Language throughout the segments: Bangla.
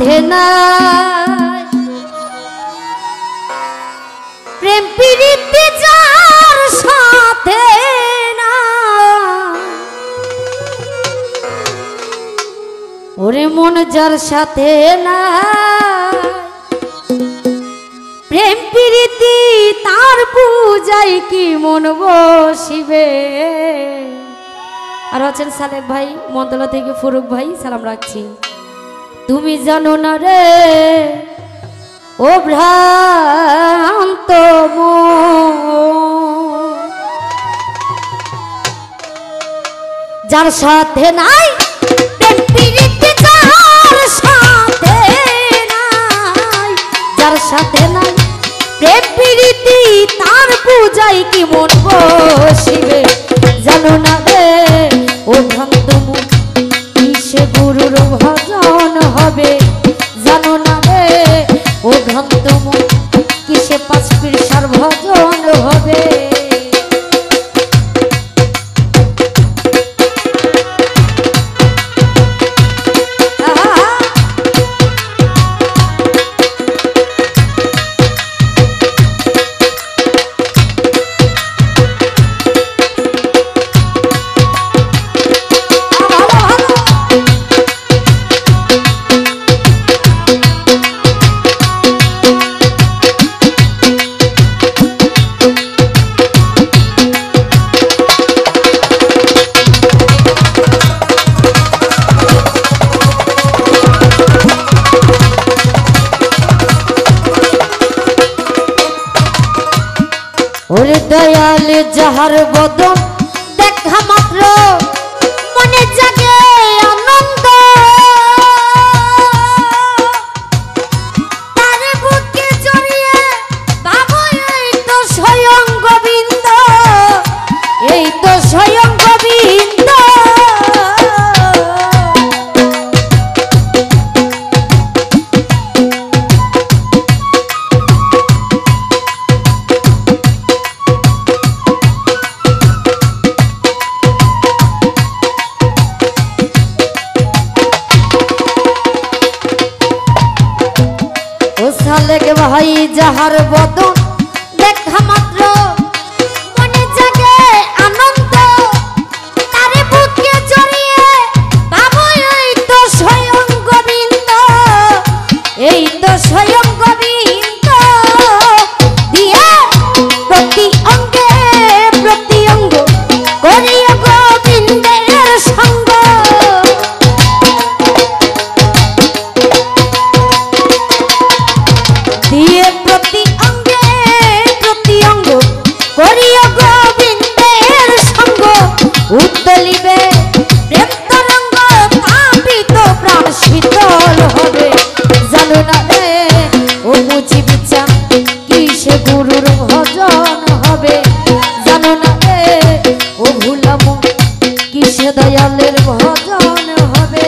সাথে নাই প্রেম প্রীতি যার সাথে না ওরে মন যার সাথে না প্রেম প্রীতি তার পূজায় কি মন বসিবে। আর আছেন সালেক ভাই মন্তলা থেকে ফুরুক ভাই সালাম রাখছি। তুমি জানো না রে ও ভ্রান্ত যার সাথে নাই প্রেম প্রীতি যার সাথে নাই যার সাথে নাই প্রেম প্রীতি তার পূজায় কি মন বসিবে। জানো না রে ও ভ্রান্ত মন কিসে গুরুর ভজন হবে। জানো না রে ও ভ্রান্ত মন কিসে পাঁচ পীরসার ভজন হবে। ওরে দয়াল যাহার বদন দেখা মাত্র মনে জাগে আনন্দ তার বুকে জড়িয়ে ভাবো এই তো স্বয়ং গোবিন্দ এই তো স্বয়ং গোবিন্দ। সালেক ভাই যাহার বদন দেখা মাত্র মনে জাগে আনন্দ তারে বুকে জড়িয়ে ভাবো এই তো স্বয়ং গোবিন্দ এই তো স্বয়ং গোবিন্দ। দিয়ে প্রতি অঙ্গে প্রতি অঙ্গ করিয়া গোবিন্দের সঙ্গ দিয়ে প্রতি অঙ্গে প্রতি অঙ্গ করিয়া গোবিন্দের সঙ্গ উত্তলিবে প্রেম তরঙ্গ তাপিত প্রাণ শীতল হবে। জানো না রে ও মুচি বিচা কিসে গুরুর ভজন হবে। জানো না রে ও ভুলাম কিসে দয়ালের ভজন হবে।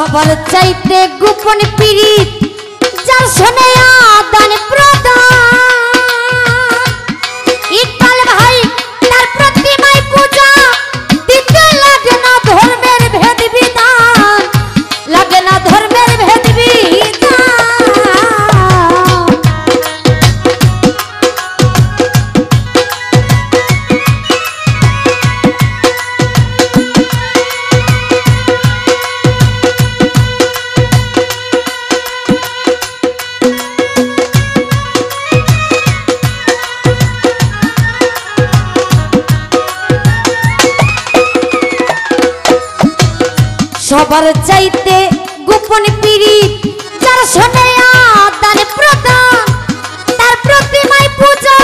সবার চাইতে গোপন পীড়িত যার শোনে আদান প্রদান ইকবাল ভাই তার প্রতিমায় পূজা দিতে লাগে না ধর্মের ভেদ বিধান লাগে না ধর্মের ভেদ বিধান সবার চাইতে গোপন পীড়িত যার শোনে আদান প্রদান তার প্রতিমায় পূজা